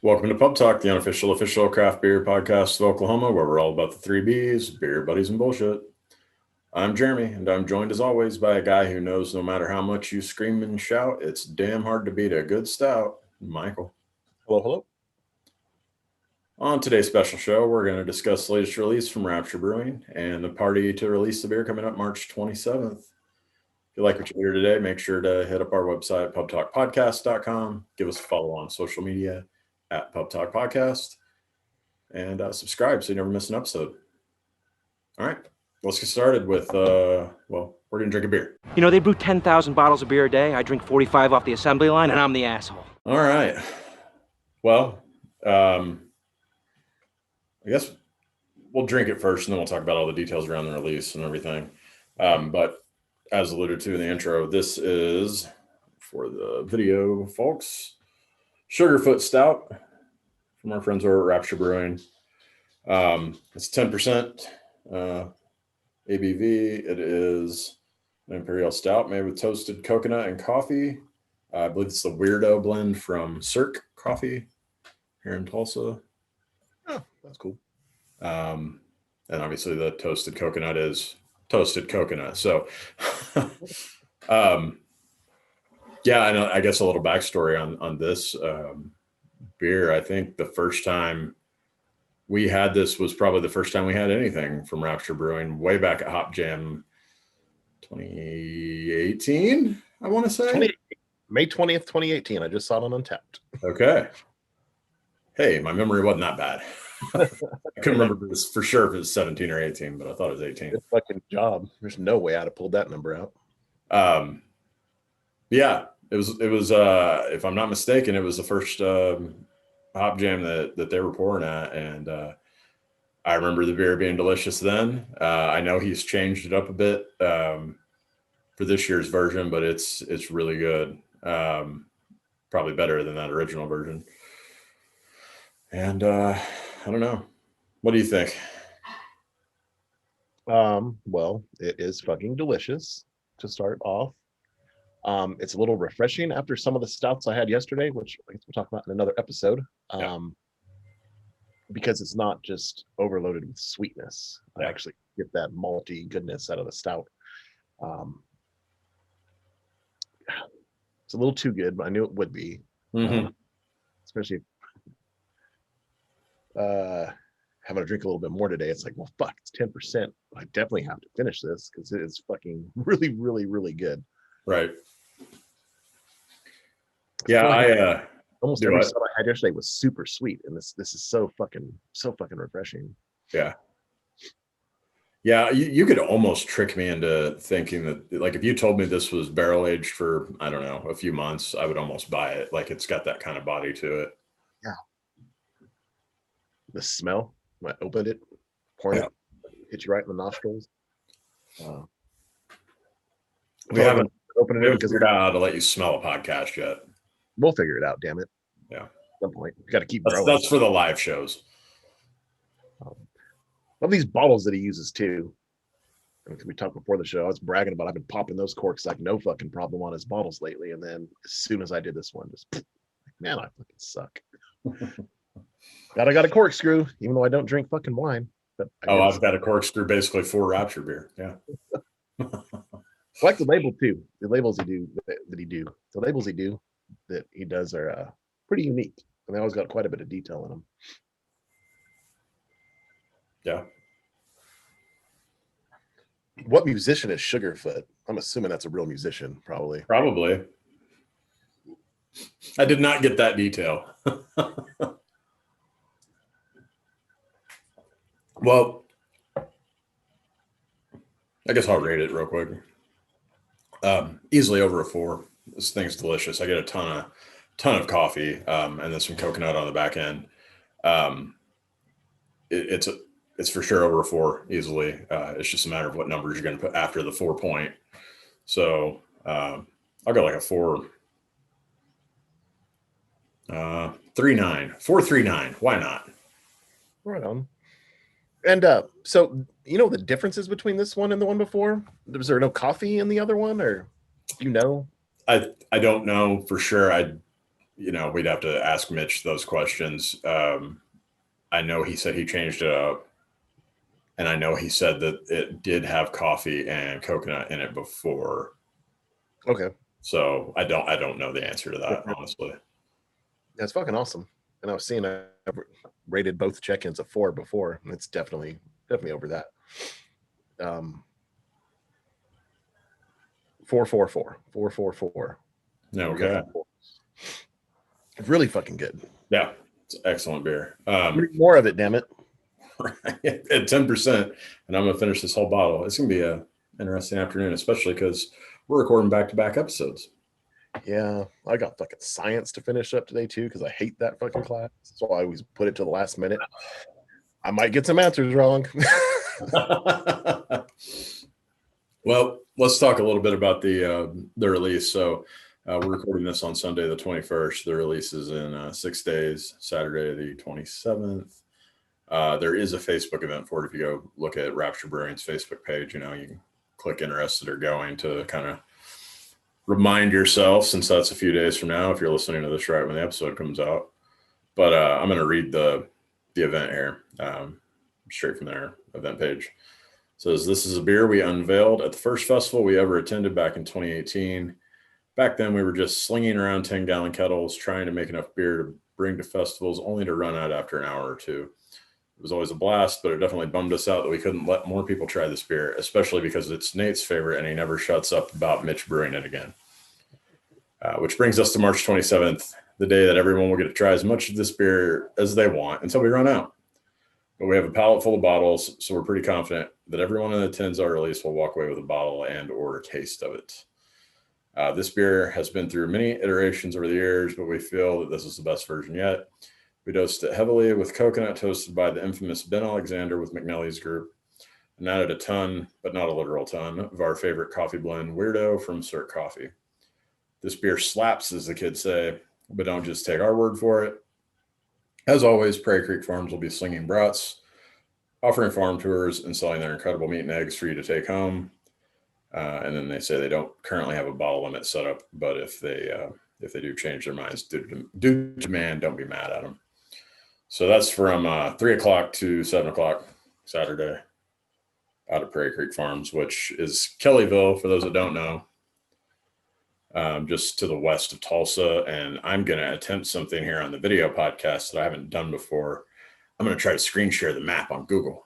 Welcome to Pub Talk, the unofficial official craft beer podcast of Oklahoma, where we're all about the three B's, beer, buddies, and bullshit. I'm Jeremy, and I'm joined as always by a guy who knows no matter how much you scream and shout, it's damn hard to beat a good stout, Michael. Hello, hello. On today's special show, we're going to discuss the latest release from Rapture Brewing and the party to release the beer coming up March 27th. If you like what you hear today, make sure to hit up our website, pubtalkpodcast.com. Give us a follow on social media at Pub Talk Podcast, and subscribe so you never miss an episode. All right, let's get started with, we're going to drink a beer. You know, they brew 10,000 bottles of beer a day. I drink 45 off the assembly line, and I'm the asshole. All right. Well, I guess we'll drink it first, and then we'll talk about all the details around the release and everything. But as alluded to in the intro, this is, for the video folks, Sugarfoot Stout from our friends over at Rapture Brewing. It's 10% ABV. It is an Imperial Stout made with toasted coconut and coffee. I believe it's the Weirdo blend from Cirque Coffee here in Tulsa. Oh, that's cool. And obviously the toasted coconut is toasted coconut. So, yeah, I guess a little backstory on this beer. I think the first time we had this was probably the first time we had anything from Rapture Brewing, way back at Hop Jam 2018, I want to say. May 20th, 2018. I just saw it on Untapped. Okay. Hey, my memory wasn't that bad. I couldn't remember this for sure if it was 17 or 18, but I thought it was 18. Good fucking job. There's no way I'd have pulled that number out. Yeah, it was if I'm not mistaken, it was the first Hop Jam that they were pouring at, and I remember the beer being delicious then. I know he's changed it up a bit for this year's version, but it's really good. Probably better than that original version. And I don't know. What do you think? Well, it is fucking delicious to start off. It's a little refreshing after some of the stouts I had yesterday, which I guess we'll talk about in another episode. Because it's not just overloaded with sweetness. Yeah. I actually get that malty goodness out of the stout. It's a little too good, but I knew it would be. Mm-hmm. Especially having to drink a little bit more today. It's like, well, fuck, it's 10%. I definitely have to finish this because it is fucking really, really, really good. Right. Yeah, I almost every stout I had yesterday was super sweet, and this is so fucking refreshing. Yeah. Yeah, you could almost trick me into thinking that, like, if you told me this was barrel aged for, I don't know, a few months, I would almost buy it. Like, it's got that kind of body to it. Yeah. The smell when I opened it, pouring it, hit you right in the nostrils. We haven't opened it figured out how to let you smell a podcast yet. We'll figure it out, damn it. Yeah. At some point. We got to keep growing. That's for the live shows. Love these bottles that he uses too. We talked before the show. I was bragging about I've been popping those corks like no fucking problem on his bottles lately. And then as soon as I did this one, just man, I fucking suck. I got a corkscrew, even though I don't drink fucking wine. But I've got a corkscrew basically for Rapture beer. Yeah. I like the label too. The labels he does are pretty unique, and they always got quite a bit of detail in them. Yeah. What musician is Sugarfoot? I'm assuming that's a real musician, probably. Probably. I did not get that detail. Well, I guess I'll rate it real quick. Easily over a 4. This thing's delicious. I get a ton of coffee, and then some coconut on the back end. It's for sure over a 4 easily. It's just a matter of what numbers you're going to put after the 4 point. So I'll go like a 4.39. 4.39. Why not? Right on. And so you know the differences between this one and the one before? Was there no coffee in the other one, or you know? I don't know for sure. we'd have to ask Mitch those questions. I know he said he changed it up, and I know he said that it did have coffee and coconut in it before. Okay. So I don't know the answer to that, honestly. That's fucking awesome. And I was seeing I've rated both check-ins a 4 before, and it's definitely over that. 444. Okay. It's really fucking good. Yeah, it's excellent beer. More of it, damn it. At 10%, and I'm gonna finish this whole bottle. It's gonna be a interesting afternoon, especially because we're recording back-to-back episodes. Yeah, I got fucking science to finish up today too, because I hate that fucking class. So I always put it to the last minute. I might get some answers wrong. Well, let's talk a little bit about the release. So we're recording this on Sunday the 21st. The release is in 6 days, Saturday the 27th. There is a Facebook event for it. If you go look at Rapture Brewing's Facebook page, you can click interested or going to kind of remind yourself, since that's a few days from now, if you're listening to this right when the episode comes out. But I'm going to read the event here straight from their event page. It says, this is a beer we unveiled at the first festival we ever attended back in 2018. Back then, we were just slinging around 10-gallon kettles, trying to make enough beer to bring to festivals, only to run out after an hour or two. It was always a blast, but it definitely bummed us out that we couldn't let more people try this beer, especially because it's Nate's favorite and he never shuts up about Mitch brewing it again. Which brings us to March 27th, the day that everyone will get to try as much of this beer as they want until we run out. But we have a pallet full of bottles, so we're pretty confident that everyone that attends our release will walk away with a bottle and or a taste of it. This beer has been through many iterations over the years, but we feel that this is the best version yet. We dosed it heavily with coconut toasted by the infamous Ben Alexander with McNally's group, and added a ton, but not a literal ton, of our favorite coffee blend, Weirdo from Cirque Coffee. This beer slaps, as the kids say, but don't just take our word for it. As always, Prairie Creek Farms will be slinging brats, offering farm tours, and selling their incredible meat and eggs for you to take home. And then they say they don't currently have a bottle limit set up, but if they do change their minds due to demand, don't be mad at them. So that's from 3 o'clock to 7 o'clock Saturday out of Prairie Creek Farms, which is Kellyville, for those that don't know, just to the west of Tulsa. And I'm going to attempt something here on the video podcast that I haven't done before. I'm going to try to screen share the map on Google.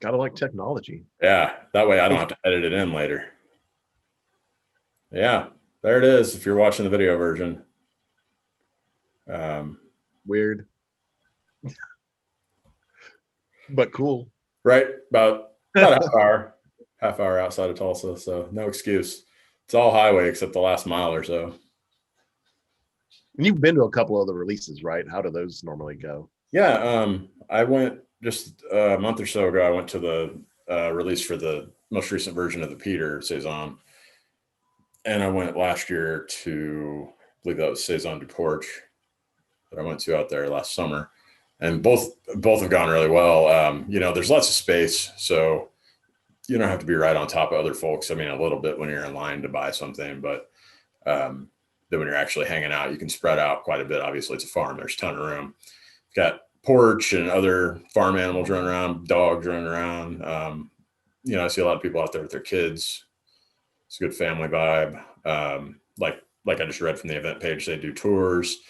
Gotta like technology. Yeah, that way I don't have to edit it in later. Yeah, there it is if you're watching the video version. Weird. But cool. Right, about half hour outside of Tulsa, so no excuse. It's all highway except the last mile or so. And you've been to a couple of the releases, right? How do those normally go? Yeah, I went just a month or so ago. I went to the release for the most recent version of the Peter Saison, and I went last year to, I believe that was Saison du Porch that I went to out there last summer, and both have gone really well. There's lots of space, so you don't have to be right on top of other folks. I mean, a little bit when you're in line to buy something, but then when you're actually hanging out, you can spread out quite a bit. Obviously, it's a farm. There's a ton of room. You've got porch and other farm animals running around, dogs running around. I see a lot of people out there with their kids. It's a good family vibe. Like I just read from the event page, they do tours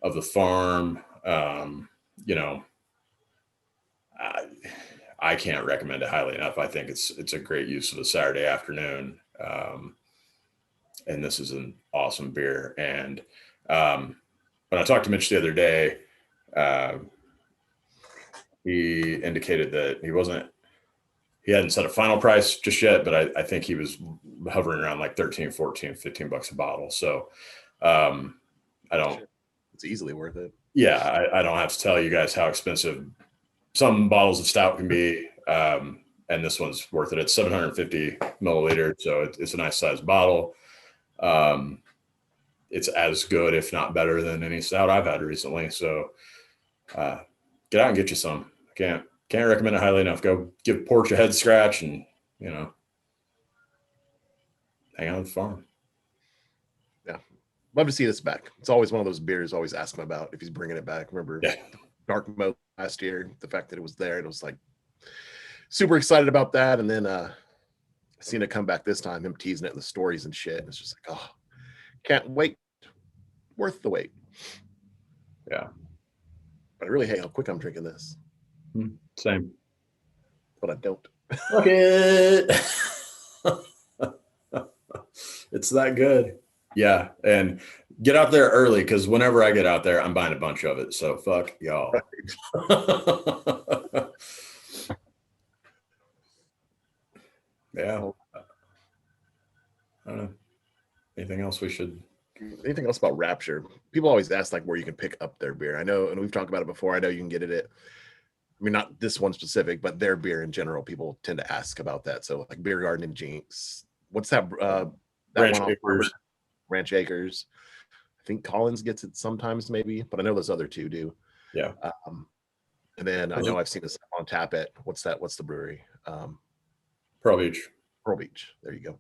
of the farm. I can't recommend it highly enough. I think it's a great use of a Saturday afternoon. And this is an awesome beer. And when I talked to Mitch the other day, he indicated that he hadn't set a final price just yet, but I think he was hovering around like 13, 14, 15 bucks a bottle. So it's easily worth it. Yeah, I don't have to tell you guys how expensive some bottles of stout can be. And this one's worth it. It's 750 milliliters. So it's a nice sized bottle. It's as good, if not better, than any stout I've had recently. So get out and get you some. Can't recommend it highly enough. Go give Porch a head scratch, and hang out at the farm. Love to see this back. It's always one of those beers I always ask him about if he's bringing it back. Remember Dark Mode last year, the fact that it was there, it was like super excited about that. And then seeing it come back this time, him teasing it in the stories and shit. It's just like, oh, can't wait. Worth the wait. Yeah. But I really hate how quick I'm drinking this. Same. But I don't. Look it. It's that good. Yeah. And get out there early, because whenever I get out there, I'm buying a bunch of it. So fuck y'all. Yeah. I don't know. Anything else we should? Anything else about Rapture? People always ask like where you can pick up their beer. I know, and we've talked about it before. I know you can get it at, I mean, not this one specific, but their beer in general. People tend to ask about that. So like Beer Garden and Jinx. What's that? That Ranch one Acres. Ranch Acres. I think Collins gets it sometimes, maybe, but I know those other two do. Yeah. And then I know I've seen this on tap at what's the brewery? Pearl Beach. Pearl Beach. There you go.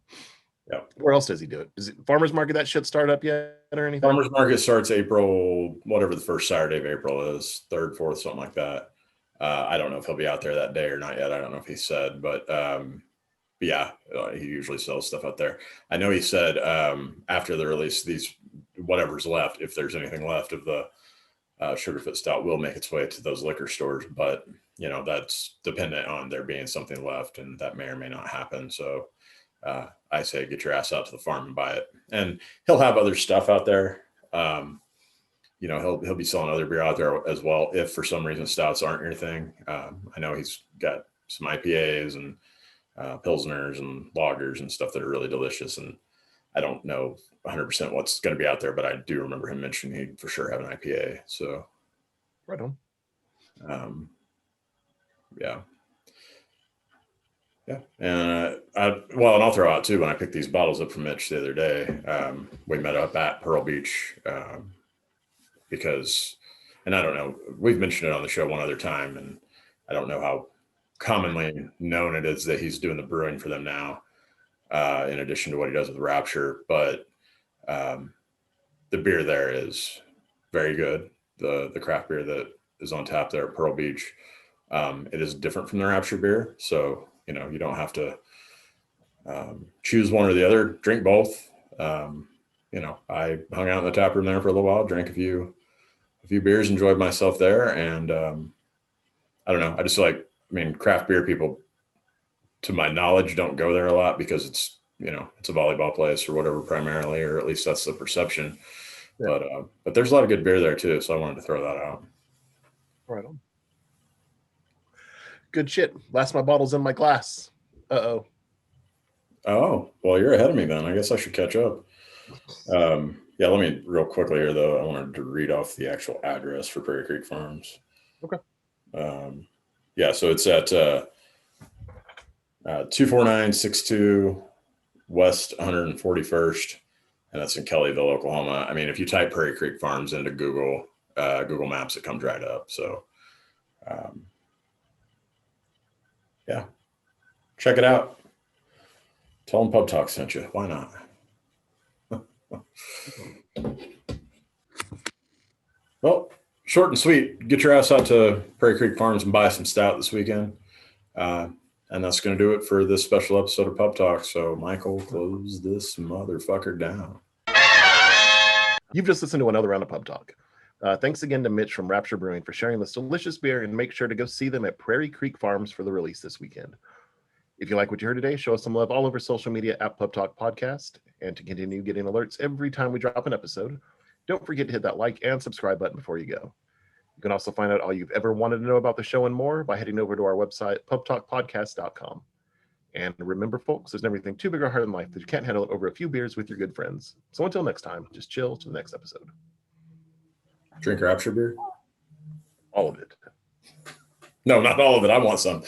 Yeah. Where else does he do it? Does it Farmers Market that shit start up yet or anything? Farmers Market starts April, whatever the first Saturday of April is, 3rd, 4th, something like that. I don't know if he'll be out there that day or not yet. I don't know if he said, but yeah, he usually sells stuff out there. I know he said after the release, these whatever's left, if there's anything left of the Sugarfoot Stout, will make its way to those liquor stores. But you know, that's dependent on there being something left, and that may or may not happen. So I say get your ass out to the farm and buy it. And he'll have other stuff out there. You know, he'll be selling other beer out there as well if for some reason stouts aren't your thing. I know he's got some IPAs and pilsners and lagers and stuff that are really delicious. And I don't know 100% what's going to be out there, but I do remember him mentioning he'd for sure have an IPA. So right on. Yeah. Yeah. And and I'll throw out too, when I picked these bottles up from Mitch the other day, we met up at Pearl Beach because, and I don't know, we've mentioned it on the show one other time, and I don't know how commonly known it is that he's doing the brewing for them now, in addition to what he does with Rapture. But the beer there is very good. The craft beer that is on tap there at Pearl Beach, it is different from the Rapture beer. So, you know, you don't have to choose one or the other, drink both. You know, I hung out in the tap room there for a little while, drank a few beers, enjoyed myself there. And I don't know. I just like, I mean, craft beer people, to my knowledge, don't go there a lot because it's, you know, it's a volleyball place or whatever primarily, or at least that's the perception. Yeah. But there's a lot of good beer there too. So I wanted to throw that out. Right on. Good shit. Last of my bottles in my glass. Uh-oh. Oh, well, you're ahead of me then. I guess I should catch up. Yeah, let me real quickly here, though. I wanted to read off the actual address for Prairie Creek Farms. Okay. Yeah, so it's at 24962 West 141st, and that's in Kellyville, Oklahoma. I mean, if you type Prairie Creek Farms into Google Maps, it comes right up. So, yeah, check it out. Tell them Pub Talk sent you. Why not? Well, short and sweet. Get your ass out to Prairie Creek Farms and buy some stout this weekend. And that's going to do it for this special episode of Pub Talk. So, Michael, close this motherfucker down. You've just listened to another round of Pub Talk. Thanks again to Mitch from Rapture Brewing for sharing this delicious beer, and make sure to go see them at Prairie Creek Farms for the release this weekend. If you like what you heard today, show us some love all over social media at Pub Talk Podcast. And to continue getting alerts every time we drop an episode, don't forget to hit that like and subscribe button before you go. You can also find out all you've ever wanted to know about the show and more by heading over to our website, pubtalkpodcast.com. And remember, folks, there's never anything too big or hard in life that you can't handle it over a few beers with your good friends. So until next time, just chill to the next episode. Drink Rapture beer? All of it. No, not all of it. I want some.